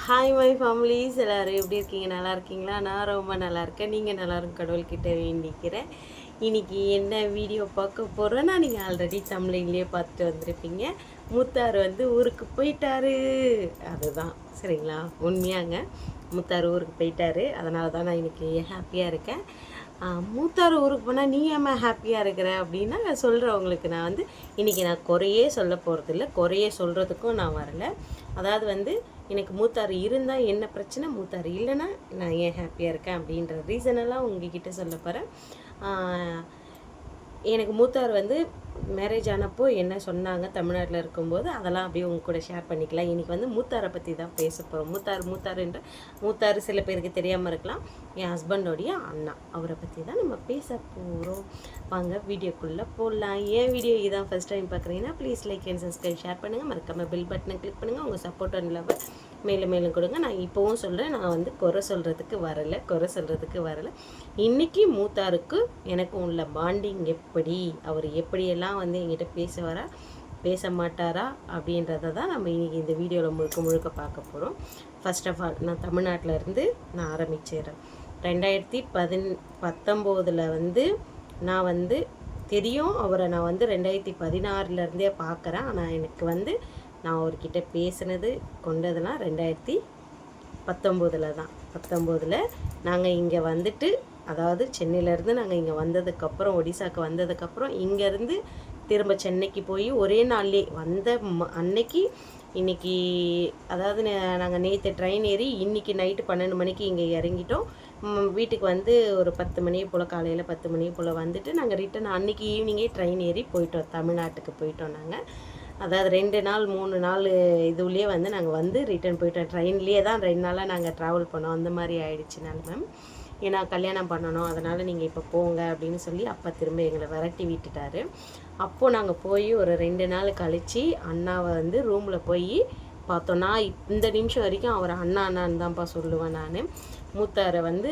Hi my families, எல்லோரும் எப்படி இருக்கீங்க? நல்லா இருக்கீங்களா? நான் ரொம்ப நல்லா இருக்கேன். நீங்கள் நல்லாயிருக்கும் கடவுள்கிட்ட வேண்டிக்கிறேன். இன்றைக்கி என்ன வீடியோ பார்க்க போகிறோன்னா, நீங்கள் ஆல்ரெடி தமிழ்லேயே பார்த்துட்டு வந்திருப்பீங்க. மூத்தார் வந்து ஊருக்கு போயிட்டாரு. அதுதான் சரிங்களா? உண்மையாங்க, மூத்தார் ஊருக்கு போயிட்டாரு. அதனால தான் நான் இன்றைக்கி ஹாப்பியாக இருக்கேன். மூத்தார் ஊருக்கு போனால் நீ ஏம்மா ஹாப்பியாக இருக்கிற அப்படின்னா, நான் சொல்கிறவங்களுக்கு நான் வந்து இன்றைக்கி நான் குறையே சொல்ல போகிறதில்ல, குறையே சொல்கிறதுக்கும் நான் வரலை. அதாவது வந்து எனக்கு மூத்தார் இருந்தால் என்ன பிரச்சனை, மூத்தார் இல்லைன்னா நான் ஏன் ஹாப்பியாக இருக்கேன் அப்படின்ற ரீசனெல்லாம் உங்ககிட்ட சொல்ல போகிறேன். எனக்கு மூத்தார் வந்து மேரேஜ் ஆனப்போ என்ன சொன்னாங்க தமிழ்நாட்டில் இருக்கும்போது, அதெல்லாம் அப்படியே உங்க கூட ஷேர் பண்ணிக்கலாம். இன்றைக்கி வந்து மூத்தாரை பற்றி தான் பேச போகிறோம். மூத்தார் சில பேருக்கு தெரியாமல் இருக்கலாம். என் ஹஸ்பண்டோடைய அண்ணா, அவரை பற்றி தான் நம்ம பேச போகிறோம். வாங்க வீடியோக்குள்ளே போடலாம். ஏன் வீடியோ இதான் ஃபஸ்ட் டைம் பார்க்குறீங்கன்னா please like and subscribe, share பண்ணுங்கள். மறக்காமல் பெல் பட்டனை கிளிக் பண்ணுங்கள். உங்கள் சப்போர்ட் அண்ட் லவ் மேலும் கொடுங்க. நான் இப்போவும் சொல்கிறேன், நான் வந்து குறை சொல்கிறதுக்கு வரலை. இன்றைக்கி மூத்தாருக்கு எனக்கும் உள்ள பாண்டிங் எப்படி, அவர் எப்படியெல்லாம் வந்து என்கிட்ட பேசுவாரா பேச மாட்டாரா அப்படின்றத தான் நம்ம இன்றைக்கி இந்த வீடியோவில் முழுக்க பார்க்க போகிறோம். ஃபர்ஸ்ட் ஆஃப் ஆல் நான் தமிழ்நாட்டில் இருந்து நான் ஆரம்பிச்சிடுறேன். 2019 வந்து நான் வந்து தெரியும் அவரை. நான் வந்து 2016 பார்க்குறேன். ஆனால் எனக்கு வந்து நான் அவர்கிட்ட பேசுனது கொண்டதெல்லாம் 2019 தான். 19 நாங்கள் இங்கே வந்துட்டு, அதாவது சென்னையிலேருந்து நாங்கள் இங்கே வந்ததுக்கப்புறம், ஒடிசாவுக்கு வந்ததுக்கப்புறம் இங்கேருந்து திரும்ப சென்னைக்கு போய் ஒரே நாள்லேயே வந்த அன்னைக்கு இன்றைக்கி, அதாவது நாங்கள் நேற்று ட்ரெயின் ஏறி இன்றைக்கி நைட்டு 12 மணிக்கு இங்கே இறங்கிட்டோம். வீட்டுக்கு வந்து ஒரு 10 மணி போல், காலையில் 10 மணி போல் வந்துட்டு நாங்கள் ரிட்டன் அன்றைக்கி ஈவினிங்கே ட்ரெயின் ஏறி போயிட்டோம், தமிழ்நாட்டுக்கு போயிட்டோம். நாங்கள் அதாவது 2 நாள் 3 நாள் இதுலேயே வந்து நாங்கள் வந்து ரிட்டன் போயிட்டோம். ட்ரெயின்லேயே தான் 2 நாளாக நாங்கள் ட்ராவல் பண்ணோம். அந்த மாதிரி ஆயிடுச்சுனால மேம், ஏன்னா கல்யாணம் பண்ணணும், அதனால் நீங்கள் இப்போ போங்க அப்படின்னு சொல்லி அப்பா திரும்ப எங்களை விரட்டி விட்டுட்டாரு. அப்போது நாங்கள் போய் ஒரு 2 நாள் கழித்து அண்ணாவை வந்து ரூமில் போய் பார்த்தோன்னா, இந்த நிமிஷம் வரைக்கும் அவர் அண்ணான்னு தான்ப்பா சொல்லுவேன். நான் மூத்தாரை வந்து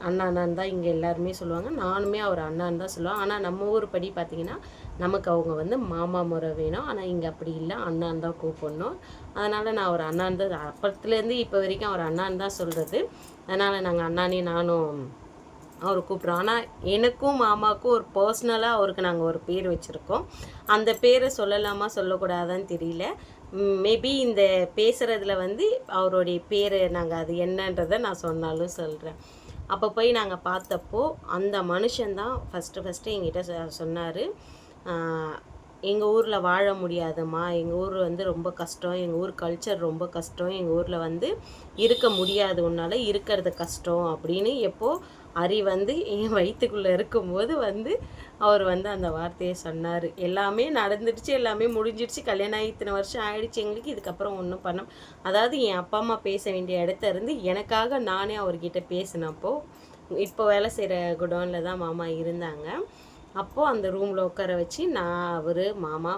அண்ணான்னு தான் இங்கே எல்லாருமே சொல்லுவாங்க. நானுமே அவர் அண்ணான்னு தான் சொல்லுவேன். ஆனால் நம்ம ஊர் படி பார்த்திங்கன்னா நமக்கு அவங்க வந்து மாமா முறை வேணும். ஆனால் இங்கே அப்படி இல்லை, அண்ணான்னு தான் கூப்பிடணும். அதனால் நான் அவர் அண்ணான்னு தான், அப்பத்துலேருந்து இப்போ வரைக்கும் அவர் அண்ணான்னு தான் சொல்கிறது. அதனால் நாங்கள் அண்ணானே நானும் அவர் கூப்பிட்றோம். ஆனால் எனக்கும் மாமாவுக்கும் ஒரு பர்சனலாக அவருக்கு நாங்கள் ஒரு பேர் வச்சுருக்கோம். அந்த பேரை சொல்லலாமா சொல்லக்கூடாதான்னு தெரியல. மேபி இந்த பேசுகிறதுல வந்து அவருடைய பேர் நாங்கள் அது என்னன்றதை நான் சொன்னாலும் சொல்கிறேன். அப்போ போய் நாங்கள் பார்த்தப்போ அந்த மனுஷன்தான் ஃபஸ்ட்டு எங்கிட்ட சொன்னார், எங்கள் ஊரில் வாழ முடியாதும்மா, எங்கள் ஊர் வந்து ரொம்ப கஷ்டம், எங்கள் ஊர் கல்ச்சர் ரொம்ப கஷ்டம், எங்கள் ஊரில் வந்து இருக்க முடியாது, உன்னால் இருக்கிறது கஷ்டம் அப்படின்னு எப்போது அரி வந்து என் வயிற்றுக்குள்ளே இருக்கும்போது வந்து அவர் வந்து அந்த வார்த்தையை சொன்னார். எல்லாமே நடந்துடுச்சு, எல்லாமே முடிஞ்சிடுச்சு, கல்யாணம் ஆகி இத்தனை வருஷம் ஆகிடுச்சு எங்களுக்கு, இதுக்கப்புறம் ஒன்றும் அதாவது என் அப்பா அம்மா பேச வேண்டிய இடத்த இருந்து எனக்காக நானே அவர்கிட்ட பேசினப்போ, இப்போ வேலை செய்கிற குடோனில் தான் மாமா இருந்தாங்க. அப்போது அந்த ரூமில் உட்கார வச்சு நான் அவர் மாமா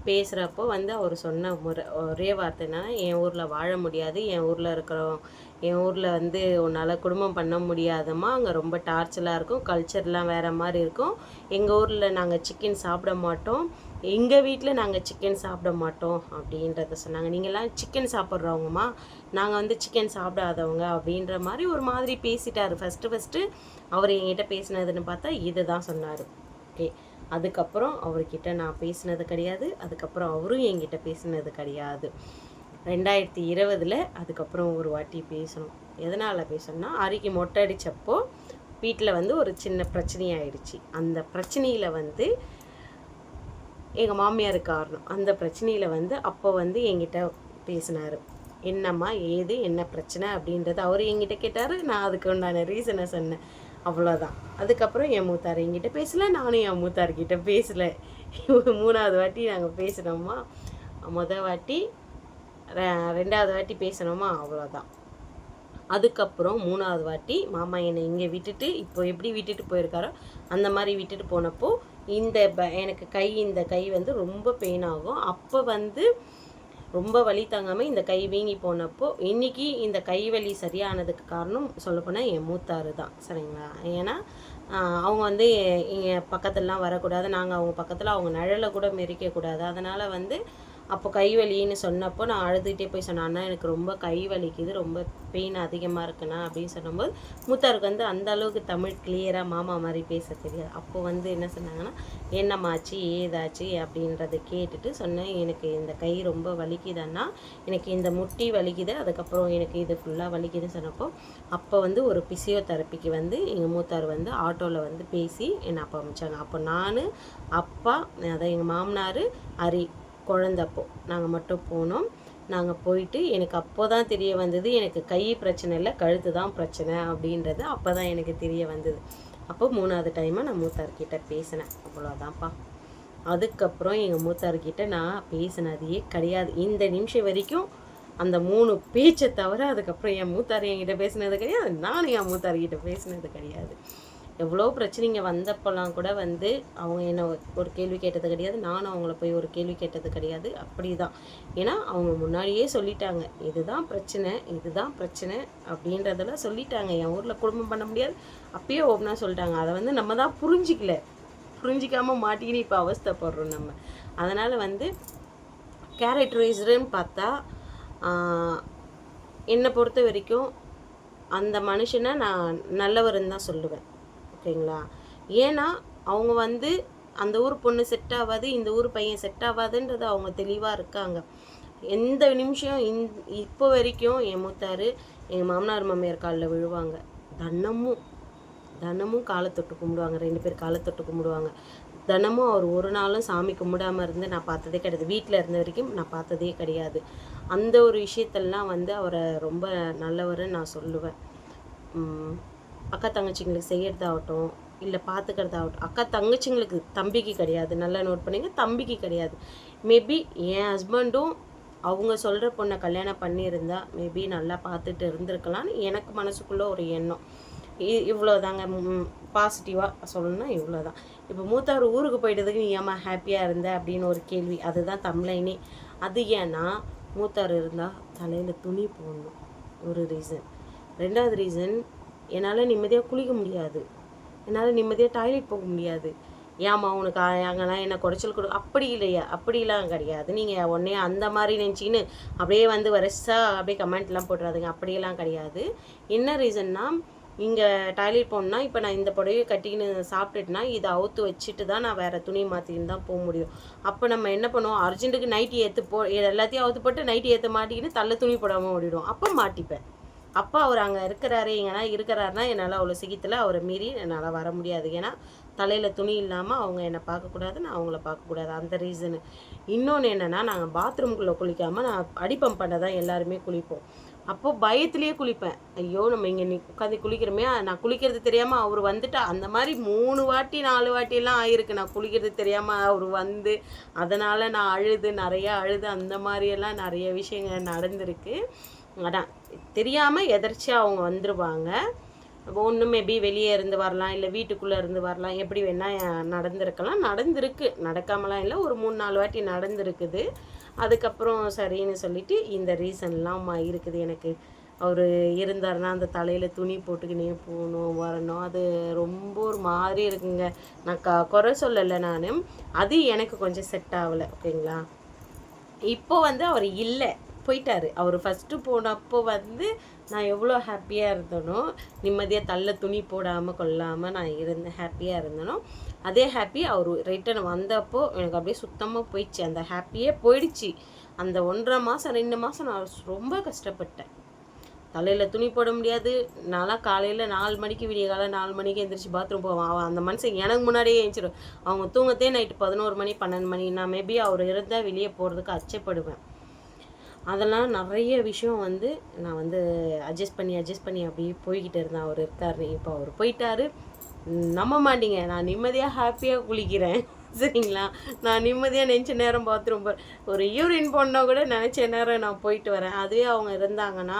பேசுகிறப்போ வந்து அவர் சொன்ன ஒரே வார்த்தை என்னன்னா, என் ஊரில் வாழ முடியாது, என் ஊரில் வந்து உன்னால் குடும்பம் பண்ண முடியாதம்மா, அங்கே ரொம்ப டார்ச்சலாக இருக்கும், கல்ச்சர்லாம் வேறு மாதிரி இருக்கும், எங்கள் ஊரில் நாங்கள் சிக்கன் சாப்பிட மாட்டோம், எங்கள் வீட்டில் நாங்கள் சிக்கன் சாப்பிட மாட்டோம் அப்படின்றத சொன்னாங்க. நீங்கள்லாம் சிக்கன் சாப்பிட்றவங்கம்மா, நாங்கள் வந்து சிக்கன் சாப்பிடாதவங்க அப்படின்ற மாதிரி ஒரு மாதிரி பேசிட்டார். ஃபஸ்ட்டு அவர் என்கிட்ட பேசினதுன்னு பார்த்தா இது தான் சொன்னார். ஓகே, அதுக்கப்புறம் அவர்கிட்ட நான் பேசினது கிடையாது, அதுக்கப்புறம் அவரும் என்கிட்ட பேசினது கிடையாது. 2020 அதுக்கப்புறம் ஒரு வாட்டி பேசணும். எதனால் பேசணும்னா, அரிக்கு மொட்டை அடித்தப்போ வீட்டில் வந்து ஒரு சின்ன பிரச்சனையாயிடுச்சு. அந்த பிரச்சனையில் வந்து எங்கள் மாமியார் காரணம். அந்த பிரச்சனையில் வந்து அப்போ வந்து என்கிட்ட பேசினார். என்னம்மா ஏது என்ன பிரச்சனை அப்படின்றத அவர் என்கிட்ட கேட்டார். நான் அதுக்கு உண்டான ரீசனை சொன்னேன், அவ்வளோதான். அதுக்கப்புறம் என் மூத்தார் என்கிட்ட பேசலை, நானும் என் மூத்தார்கிட்ட பேசலை. 3வது வாட்டி நாங்கள் பேசினோமா, மொதல் வாட்டி 2வது வாட்டி பேசினோமா, அவ்வளோதான். அதுக்கப்புறம் 3வது வாட்டி மாமா என்னை இங்கே விட்டுட்டு, இப்போ எப்படி விட்டுட்டு போயிருக்காரோ அந்த மாதிரி விட்டுட்டு போனப்போ எனக்கு இந்த கை வந்து ரொம்ப பெயின் ஆகும். அப்போ வந்து ரொம்ப வலி தாங்காமல் இந்த கை வீங்கி போனப்போ, இன்றைக்கி இந்த கை வலி சரியானதுக்கு காரணம் சொல்லப்போனால் என் மூத்தார் தான், சரிங்களா? ஏன்னா அவங்க வந்து என் பக்கத்துலலாம் வரக்கூடாது, நாங்கள் அவங்க பக்கத்தில் அவங்க நிழலை கூட மெரிக்கக்கூடாது. அதனால் வந்து அப்போ கை வலின்னு சொன்னப்போ நான் அழுதுகிட்டே போய் சொன்னேன், அண்ணா எனக்கு ரொம்ப கை வலிக்குது, ரொம்ப பெயின் அதிகமாக இருக்குண்ணா அப்படின்னு சொல்லும்போது மூத்தாருக்கு வந்து அந்த அளவுக்கு தமிழ் கிளியராக மாமா மாதிரி பேச தெரியாது. அப்போ வந்து என்ன சொன்னாங்கன்னா, என்னம்மாச்சு ஏதாச்சு அப்படின்றத கேட்டுட்டு சொன்னேன், எனக்கு இந்த கை ரொம்ப வலிக்குதுன்னா, எனக்கு இந்த முட்டி வலிக்குது, அதுக்கப்புறம் எனக்கு இது ஃபுல்லாக வலிக்குதுன்னு சொன்னப்போ அப்போ வந்து ஒரு பிசியோதெரப்பிக்கு வந்து எங்கள் மூத்தார் வந்து ஆட்டோவில் வந்து பேசி என்னை அப்போ அமிச்சாங்க. அப்போ நான், அப்பா, அதான் எங்கள் மாமனார், அரி குழந்தப்போ நாங்கள் மட்டும் போனோம். நாங்கள் போயிட்டு எனக்கு அப்போ தான் தெரிய வந்தது, எனக்கு கை பிரச்சனை இல்லை, கழுத்து தான் பிரச்சனை அப்படின்றது அப்போ தான் எனக்கு தெரிய வந்தது. அப்போ 3வது டைமாக நான் மூத்தார்கிட்ட பேசினேன். அவ்வளோதான்ப்பா. அதுக்கப்புறம் எங்கள் மூத்தார்கிட்ட நான் பேசினதையே கிடையாது. இந்த நிமிஷம் வரைக்கும் அந்த 3 பேச்சை தவிர அதுக்கப்புறம் என் மூத்தார் என்கிட்ட பேசினது கிடையாது, நானும் என் மூத்தார்கிட்ட பேசினது கிடையாது. எவ்வளோ பிரச்சனைங்க வந்தப்போலாம் கூட வந்து அவங்க என்னை ஒரு கேள்வி கேட்டது கிடையாது, நானும் அவங்கள போய் ஒரு கேள்வி கேட்டது கிடையாது. அப்படி தான். ஏன்னா அவங்க முன்னாடியே சொல்லிட்டாங்க, இதுதான் பிரச்சனை, இதுதான் பிரச்சனை அப்படின்றதெல்லாம் சொல்லிட்டாங்க. என் ஊரில் குடும்பம் பண்ண முடியாது அப்பயே ஓப்பனாக சொல்லிட்டாங்க. அதை வந்து நம்ம தான் புரிஞ்சிக்காமல் மாட்டிக்கின்னு இப்போ அவஸ்தைப்படுறோம் நம்ம. அதனால் வந்து கேரக்டரைஸ்டுன்னு பார்த்தா என்னை பொறுத்த வரைக்கும் அந்த மனுஷனை நான் நல்லவருன்னு தான் சொல்லுவேன். ஓகேங்களா? ஏன்னா அவங்க வந்து அந்த ஊர் பொண்ணு செட் ஆகாது, இந்த ஊர் பையன் செட் ஆகாதுன்றது அவங்க தெளிவாக இருக்காங்க. எந்த நிமிஷம் இப்போ வரைக்கும் என் மூத்தார் எங்கள் மாமனார் மாமியார் காலில் விழுவாங்க. தினமும் காலை தொட்டு கும்பிடுவாங்க. 2 பேர் காலை தொட்டு கும்பிடுவாங்க. தினமும் அவர் ஒரு நாளும் சாமி கும்பிடாமல் இருந்து நான் பார்த்ததே கிடையாது. வீட்டில் இருந்த வரைக்கும் நான் பார்த்ததே கிடையாது. அந்த ஒரு விஷயத்தெல்லாம் வந்து அவரை ரொம்ப நல்லவர்னு நான் சொல்லுவேன். அக்கா தங்கச்சிங்களுக்கு செய்கிறதாகட்டும், இல்லை பார்த்துக்கிறதாகட்டும், அக்கா தங்கச்சிங்களுக்கு தம்பிக்கு கிடையாது, நல்லா நோட் பண்ணிங்க, தம்பிக்கு கிடையாது. மேபி என் ஹஸ்பண்டும் அவங்க சொல்கிற பொண்ணை கல்யாணம் பண்ணியிருந்தா மேபி நல்லா பார்த்துட்டு இருந்திருக்கலாம்னு எனக்கு மனசுக்குள்ளே ஒரு எண்ணம். இவ்வளோதாங்க. பாசிட்டிவாக சொல்லணும்னா இவ்வளோ தான். இப்போ மூத்தார் ஊருக்கு போயிட்டதுக்கு நீ ஏமா ஹாப்பியாக இருந்த அப்படின்னு ஒரு கேள்வி, அதுதான் தம்ப்லைனே. அது ஏன்னா மூத்தார் இருந்தால் தலையில் துணி போடணும், ஒரு ரீசன். 2வது ரீசன், என்னால் நிம்மதியாக குளிக்க முடியாது, என்னால் நிம்மதியாக டாய்லெட் போக முடியாது. ஏம்மா உனக்கு அங்கெல்லாம் என்ன குறைச்சல் அப்படி இல்லையா? அப்படிலாம் கிடையாது. நீங்கள் உடனே அந்த மாதிரி நினச்சிக்கின்னு அப்படியே வந்து வரிசையாக அப்படியே கமெண்ட்லாம் போட்டுறாதுங்க. அப்படியெல்லாம் கிடையாது. என்ன ரீசன்னா, இங்கே டாய்லெட் போகணுன்னா இப்போ நான் இந்த புடவையை கட்டிக்கின்னு சாப்பிட்டுட்டுனா இதை அவுத்து வச்சுட்டு தான் நான் வேறு துணி மாற்றிக்கின்னு தான் போக முடியும். அப்போ நம்ம என்ன பண்ணுவோம், அர்ஜென்ட்டுக்கு நைட்டி எல்லாத்தையும் அவுத்து போட்டு நைட்டி ஏற்ற மாட்டிக்கின்னு தள்ள துணி போடாமல் ஓடிடுவோம். அப்போ மாட்டிப்பேன். அப்பா அவர் அங்கே இருக்கிறாரு, எங்கன்னா இருக்கிறாருன்னா என்னால் அவ்வளோ சீக்கிரத்தில் அவரை மீறி என்னால் வர முடியாது. ஏன்னா தலையில் துணி இல்லாமல் அவங்க என்னை பார்க்கக்கூடாது, நான் அவங்கள பார்க்கக்கூடாது. அந்த ரீசனு. இன்னொன்று என்னென்னா, நாங்கள் பாத்ரூம்குள்ளே குளிக்காமல் நான் அடிப்பம்ப் பண்ண தான் எல்லாருமே குளிப்போம். அப்போது பயத்துலேயே குளிப்பேன். ஐயோ நம்ம இங்கே உட்காந்து குளிக்கிறோமே, நான் குளிக்கிறது தெரியாமல் அவர் வந்துட்டா, அந்த மாதிரி 3 வாட்டி 4 வாட்டியெல்லாம் ஆயிருக்கு. நான் குளிக்கிறது தெரியாமல் அவர் வந்து அதனால் நான் நிறையா அழுது அந்த மாதிரியெல்லாம் நிறைய விஷயங்கள் நடந்திருக்கு. அதான் தெரியாமல் எதர்ச்சியாக அவங்க வந்துடுவாங்க. ஒன்று மேபி வெளியே இருந்து வரலாம், இல்லை வீட்டுக்குள்ளே இருந்து வரலாம், எப்படி வேணால் நடந்திருக்கு, நடக்காமலாம் இல்லை. ஒரு 3-4 வாட்டி நடந்திருக்குது. அதுக்கப்புறம் சரின்னு சொல்லிட்டு இந்த ரீசன்லாம் இருக்குது எனக்கு. அவர் இருந்தாருன்னா அந்த தலையில் துணி போட்டுக்கினே போகணும் வரணும், அது ரொம்ப ஒரு மாதிரி இருக்குங்க. நான் குறை சொல்லலை நான், அது எனக்கு கொஞ்சம் செட் ஆகலை. ஓகேங்களா? இப்போ வந்து அவர் இல்லை, போயிட்டார். அவர் ஃபஸ்ட்டு போனப்போ வந்து நான் எவ்வளோ ஹாப்பியாக இருந்தனோ, நிம்மதியாக தள்ள துணி போடாமல் கொள்ளாமல் நான் ஹாப்பியாக இருந்தனோ, அதே ஹாப்பி அவர் ரிட்டன் வந்தப்போ எனக்கு அப்படியே சுத்தமாக போயிடுச்சு. அந்த ஹாப்பியே போயிடுச்சு. அந்த 1.5 மாதம் 2 மாதம் நான் ரொம்ப கஷ்டப்பட்டேன். தலையில் துணி போட முடியாது. நான்லாம் காலையில் 4 மணிக்கு, விடிய காலம் 4 மணிக்கு எழுந்திரிச்சு பாத்ரூம் போவான். அவன் அந்த மனுஷன் எனக்கு முன்னாடியே எழுந்திரிடும். அவங்க தூங்கத்தே நைட்டு 11 மணி 12 மணி. நான் மேபி அவர் இருந்தால் வெளியே போகிறதுக்கு அச்சப்படுவேன். அதெல்லாம் நிறைய விஷயம் வந்து நான் வந்து அட்ஜஸ்ட் பண்ணி அப்படியே போய்கிட்டு இருந்தேன். அவர் இருக்கார். இப்போ அவர் போயிட்டார். நம்ப மாட்டீங்க, நான் நிம்மதியாக ஹாப்பியாக குளிக்கிறேன். சரிங்களா? நான் நிம்மதியாக நினச்ச நேரம் பாத்ரூம் ஒரு யூரின் போனால் கூட நினச்ச நேரம் நான் போயிட்டு வரேன். அதுவே அவங்க இருந்தாங்கன்னா,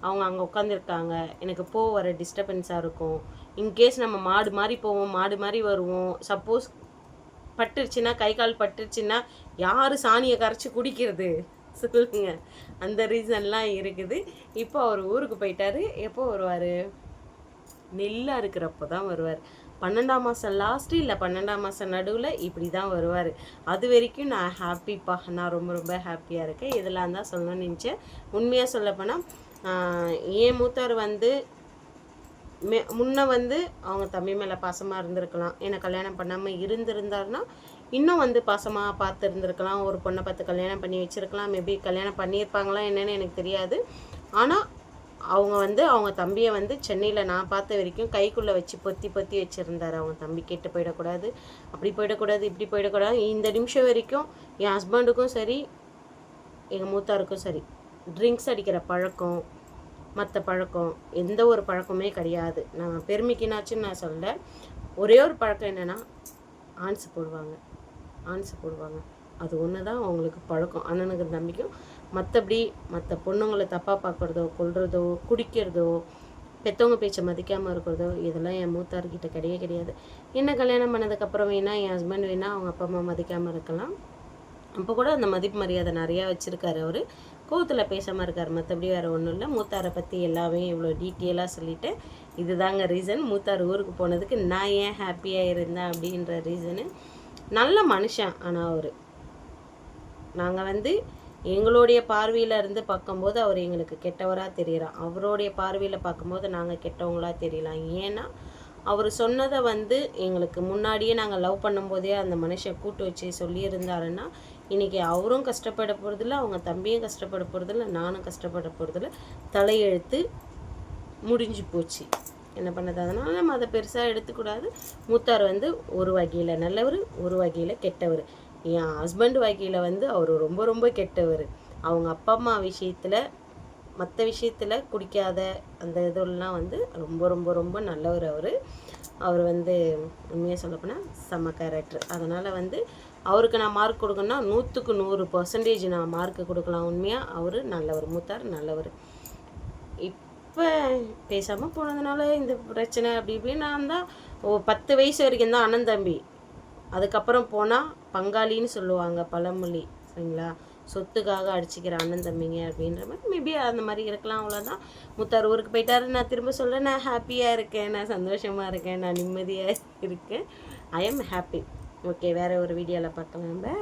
அவங்க அங்கே உட்காந்துருக்காங்க, எனக்கு வர டிஸ்டர்பன்ஸாக இருக்கும். இன்கேஸ் நம்ம மாடு மாதிரி போவோம், மாடு மாதிரி வருவோம். சப்போஸ் பட்டுருச்சுன்னா, கை கால் பட்டுருச்சுன்னா யார் சாணியை கரைச்சி குடிக்கிறது சொல்லுங்க? அந்த ரீசன்லாம் இருக்குது. இப்போ அவர் ஊருக்கு போயிட்டாரு. எப்போ வருவார்? நெல்லாக இருக்கிறப்போ தான் வருவார். 12ஆம் மாதம் லாஸ்ட்டு இல்லை 12ஆம் மாதம் நடுவில் இப்படி தான் வருவார். அது வரைக்கும் நான் ஹாப்பிப்பா, நான் ரொம்ப ரொம்ப ஹாப்பியாக இருக்கேன். இதெல்லாம் தான் சொல்லணும்னு நினச்சேன். உண்மையாக சொல்லப்போனால் என் மூத்தவர் வந்து முன்ன வந்து அவங்க தம்பி மேலே பாசமாக இருந்திருக்கலாம். என்னை கல்யாணம் பண்ணாமல் இருந்திருந்தாருன்னா இன்னும் வந்து பாசமாக பார்த்து இருந்திருக்கலாம். ஒரு பொண்ணை பார்த்து கல்யாணம் பண்ணி வச்சுருக்கலாம். மேபி கல்யாணம் பண்ணியிருப்பாங்களா என்னன்னு எனக்கு தெரியாது. ஆனால் அவங்க வந்து அவங்க தம்பியை வந்து சென்னையில் நான் பார்த்த வரைக்கும் கைக்குள்ளே வச்சு பொத்தி பொத்தி வச்சுருந்தார். அவங்க தம்பி கெட்டு போயிடக்கூடாது, அப்படி போயிடக்கூடாது, இப்படி போயிடக்கூடாது. இந்த நிமிஷம் வரைக்கும் என் ஹஸ்பண்டுக்கும் சரி எங்கள் மூத்தாருக்கும் சரி ட்ரிங்க்ஸ் அடிக்கிற பழக்கம், மற்ற பழக்கம், எந்த ஒரு பழக்கமே கிடையாது. நான் பெருமைக்குனாச்சுன்னு நான் சொல்ல. ஒரே ஒரு பழக்கம் என்னென்னா ஆன்ஸ் போடுவாங்க. அது ஒன்று தான் அவங்களுக்கு பழக்கம், அண்ணனுக்கு தம்பிக்கும். மற்றபடி மற்ற பொண்ணுங்களை தப்பாக பார்க்குறதோ, கொல்றதோ, குடிக்கிறதோ, பெற்றவங்க பேச்சை மதிக்காமல் இருக்கிறதோ இதெல்லாம் என் மூத்தார்கிட்ட கிடையாது. என்ன கல்யாணம் பண்ணதுக்கப்புறம் வேணால் என் ஹஸ்பண்ட் வேணால் அவங்க அப்பா அம்மா மதிக்காமல் இருக்கலாம். அப்போ கூட அந்த மதிப்பு மரியாதை நிறையா வச்சுருக்காரு. அவர் கோவத்தில் பேசாமல் இருக்கார். மற்றபடி வேறு ஒன்றும் இல்லை. மூத்தாரை பற்றி எல்லாமே இவ்வளோ டீட்டெயிலாக சொல்லிவிட்டு இதுதாங்க ரீசன் மூத்தார் ஊருக்கு போனதுக்கு நான் ஏன் ஹாப்பியாக இருந்தேன் அப்படின்ற ரீசனு. நல்ல மனுஷன். ஆனால் அவர் நாங்கள் வந்து எங்களுடைய பார்வையில் இருந்து பார்க்கும்போது அவர் எங்களுக்கு கெட்டவராக தெரியலாம். அவருடைய பார்வையில் பார்க்கும்போது நாங்கள் கெட்டவங்களாக தெரியலாம். ஏன்னா அவர் சொன்னதை வந்து எங்களுக்கு முன்னாடியே நாங்கள் லவ் பண்ணும்போதே அந்த மனுஷன் கூட்டு வச்சு சொல்லியிருந்தாருன்னா இன்றைக்கி அவரும் கஷ்டப்பட போகிறதில்ல, அவங்க தம்பியும் கஷ்டப்பட போகிறதில்ல, நானும் கஷ்டப்பட போகிறதில்ல. தலையெழுத்து முடிஞ்சு போச்சு. என்ன பண்ணது? அதனால் நம்ம அதை பெருசாக எடுத்துக்கூடாது. மூத்தார் வந்து ஒரு வகையில் நல்லவர், ஒரு வகையில் கெட்டவர். என் ஹஸ்பண்ட் வகையில் வந்து அவர் ரொம்ப ரொம்ப கெட்டவர். அவங்க அப்பா அம்மா விஷயத்தில், மற்ற விஷயத்தில் குடிக்காத அந்த இதெல்லாம் வந்து ரொம்ப ரொம்ப ரொம்ப நல்லவர். அவர் வந்து உண்மையாக சொல்லப்போனால் செம்ம கேரக்டர். அதனால் வந்து அவருக்கு நான் மார்க் கொடுக்கணும்னா 100க்கு 100% நான் மார்க்கு கொடுக்கலாம். உண்மையாக அவர் நல்லவர், மூத்தார் நல்லவர். இப்போ பேசாமல் போனதுனால இந்த பிரச்சனை அப்படி இப்படின்னு நான் தான் 10 வயசு வரைக்கும் தான் அண்ணன் தம்பி. அதுக்கப்புறம் போனால் பங்காளின்னு சொல்லுவாங்க பழமொழி, சரிங்களா? சொத்துக்காக அடிச்சுக்கிற அண்ணன் தம்பிங்க அப்படின்ற மாதிரி மேபி அந்த மாதிரி இருக்கலாம். அவ்வளோதான். மூத்தார் ஊருக்கு போயிட்டாரு. நான் திரும்ப சொல்ல, நான் ஹாப்பியாக இருக்கேன், நான் சந்தோஷமாக இருக்கேன், நான் நிம்மதியாக இருக்கேன். I am happy. ஓகே, வேறு ஒரு வீடியோவில் பார்க்கலாம். பை.